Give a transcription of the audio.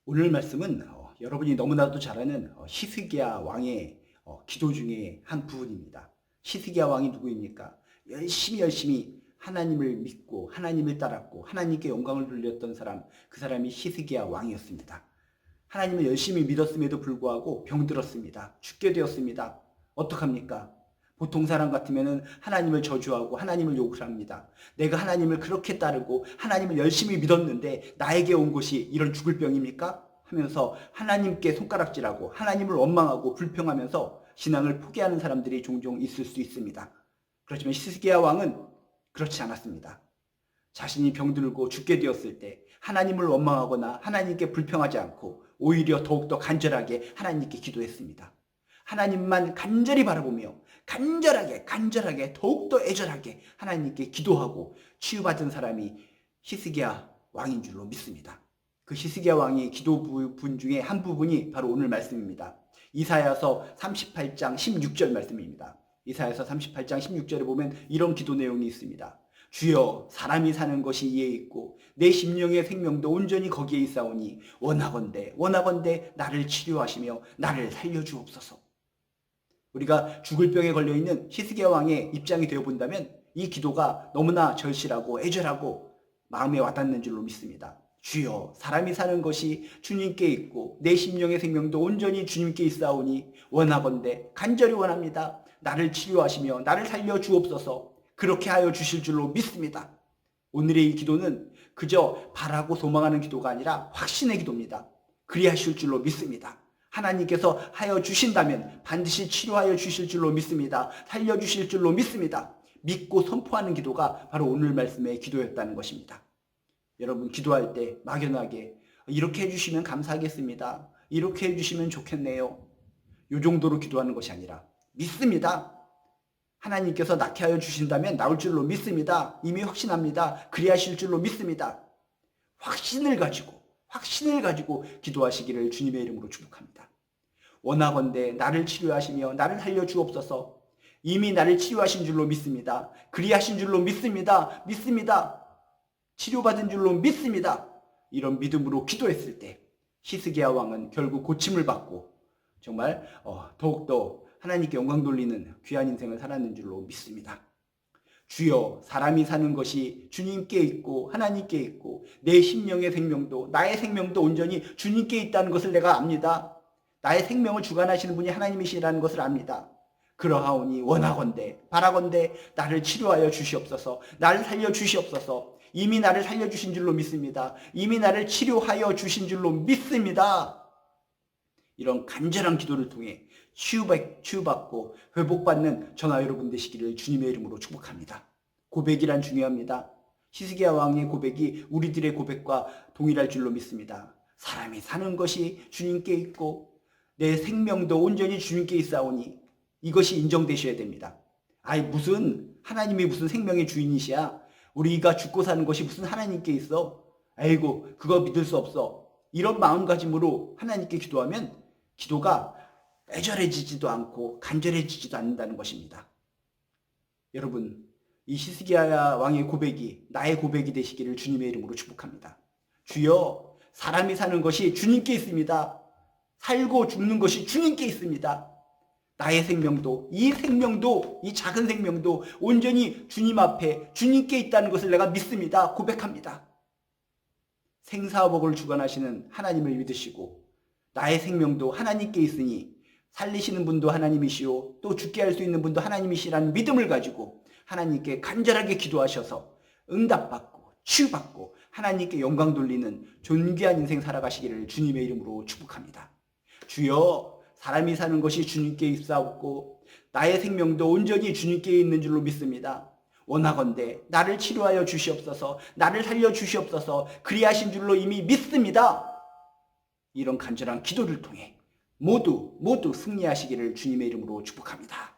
오늘 말씀은 여러분이 너무나도 잘 아는 히스기야 왕의 기도 중에 한 부분입니다. 히스기야 왕이 누구입니까? 열심히 하나님을 믿고 하나님을 따랐고 하나님께 영광을 돌렸던 사람, 그 사람이 히스기야 왕이었습니다. 하나님을 열심히 믿었음에도 불구하고 병들었습니다. 죽게 되었습니다. 어떡합니까? 보통 사람 같으면 하나님을 저주하고 하나님을 욕을 합니다. 내가 하나님을 그렇게 따르고 하나님을 열심히 믿었는데 나에게 온 것이 이런 죽을 병입니까? 하면서 하나님께 손가락질하고 하나님을 원망하고 불평하면서 신앙을 포기하는 사람들이 종종 있을 수 있습니다. 그렇지만 히스기야 왕은 그렇지 않았습니다. 자신이 병들고 죽게 되었을 때 하나님을 원망하거나 하나님께 불평하지 않고 오히려 더욱더 간절하게 하나님께 기도했습니다. 하나님만 간절히 바라보며 간절하게 더욱더 애절하게 하나님께 기도하고 치유받은 사람이 히스기야 왕인 줄로 믿습니다. 그 히스기야 왕의 기도 부분 중에 한 부분이 바로 오늘 말씀입니다. 이사야서 38장 16절 말씀입니다. 이사야서 38장 16절에 보면 이런 기도 내용이 있습니다. 주여, 사람이 사는 것이 이에 있고 내 심령의 생명도 온전히 거기에 있사오니 원하건대 나를 치료하시며 나를 살려주옵소서. 우리가 죽을 병에 걸려있는 히스기야 왕의 입장이 되어본다면 이 기도가 너무나 절실하고 애절하고 마음에 와닿는 줄로 믿습니다. 주여, 사람이 사는 것이 주님께 있고 내 심령의 생명도 온전히 주님께 있사오니 원하건대 간절히 원합니다. 나를 치료하시며 나를 살려 주옵소서. 그렇게 하여 주실 줄로 믿습니다. 오늘의 이 기도는 그저 바라고 소망하는 기도가 아니라 확신의 기도입니다. 그리하실 줄로 믿습니다. 하나님께서 하여 주신다면 반드시 치료하여 주실 줄로 믿습니다. 살려주실 줄로 믿습니다. 믿고 선포하는 기도가 바로 오늘 말씀의 기도였다는 것입니다. 여러분, 기도할 때 막연하게 이렇게 해주시면 감사하겠습니다. 이렇게 해주시면 좋겠네요. 이 정도로 기도하는 것이 아니라 믿습니다. 하나님께서 낫게 하여 주신다면 나올 줄로 믿습니다. 이미 확신합니다. 그리하실 줄로 믿습니다. 확신을 가지고 기도하시기를 주님의 이름으로 축복합니다. 원하건대 나를 치료하시며 나를 살려주옵소서. 이미 나를 치료하신 줄로 믿습니다. 그리하신 줄로 믿습니다. 치료받은 줄로 믿습니다. 이런 믿음으로 기도했을 때 히스기야 왕은 결국 고침을 받고 정말 더욱더 하나님께 영광 돌리는 귀한 인생을 살았는 줄로 믿습니다. 주여, 사람이 사는 것이 주님께 있고 하나님께 있고 내 심령의 생명도 나의 생명도 온전히 주님께 있다는 것을 내가 압니다. 나의 생명을 주관하시는 분이 하나님이시라는 것을 압니다. 그러하오니 원하건대 바라건대 나를 치료하여 주시옵소서. 나를 살려 주시옵소서. 이미 나를 살려주신 줄로 믿습니다. 이미 나를 치료하여 주신 줄로 믿습니다. 이런 간절한 기도를 통해 치유받고 회복받는 저나 여러분 되시기를 주님의 이름으로 축복합니다. 고백이란 중요합니다. 히스기야 왕의 고백이 우리들의 고백과 동일할 줄로 믿습니다. 사람이 사는 것이 주님께 있고 내 생명도 온전히 주님께 있사오니 이것이 인정되셔야 됩니다. 무슨 하나님이 무슨 생명의 주인이시야? 우리가 죽고 사는 것이 무슨 하나님께 있어? 그거 믿을 수 없어. 이런 마음가짐으로 하나님께 기도하면 기도가 애절해지지도 않고 간절해지지도 않는다는 것입니다. 여러분, 이 히스기야 왕의 고백이 나의 고백이 되시기를 주님의 이름으로 축복합니다. 주여, 사람이 사는 것이 주님께 있습니다. 살고 죽는 것이 주님께 있습니다. 나의 생명도, 이 작은 생명도 온전히 주님 앞에 주님께 있다는 것을 내가 믿습니다. 고백합니다. 생사복을 주관하시는 하나님을 믿으시고 나의 생명도 하나님께 있으니 살리시는 분도 하나님이시오 또 죽게 할 수 있는 분도 하나님이시라는 믿음을 가지고 하나님께 간절하게 기도하셔서 응답받고 치유받고 하나님께 영광 돌리는 존귀한 인생 살아가시기를 주님의 이름으로 축복합니다. 주여, 사람이 사는 것이 주님께 있사옵고 나의 생명도 온전히 주님께 있는 줄로 믿습니다. 원하건대 나를 치료하여 주시옵소서. 나를 살려 주시옵소서. 그리하신 줄로 이미 믿습니다. 이런 간절한 기도를 통해 모두 승리하시기를 주님의 이름으로 축복합니다.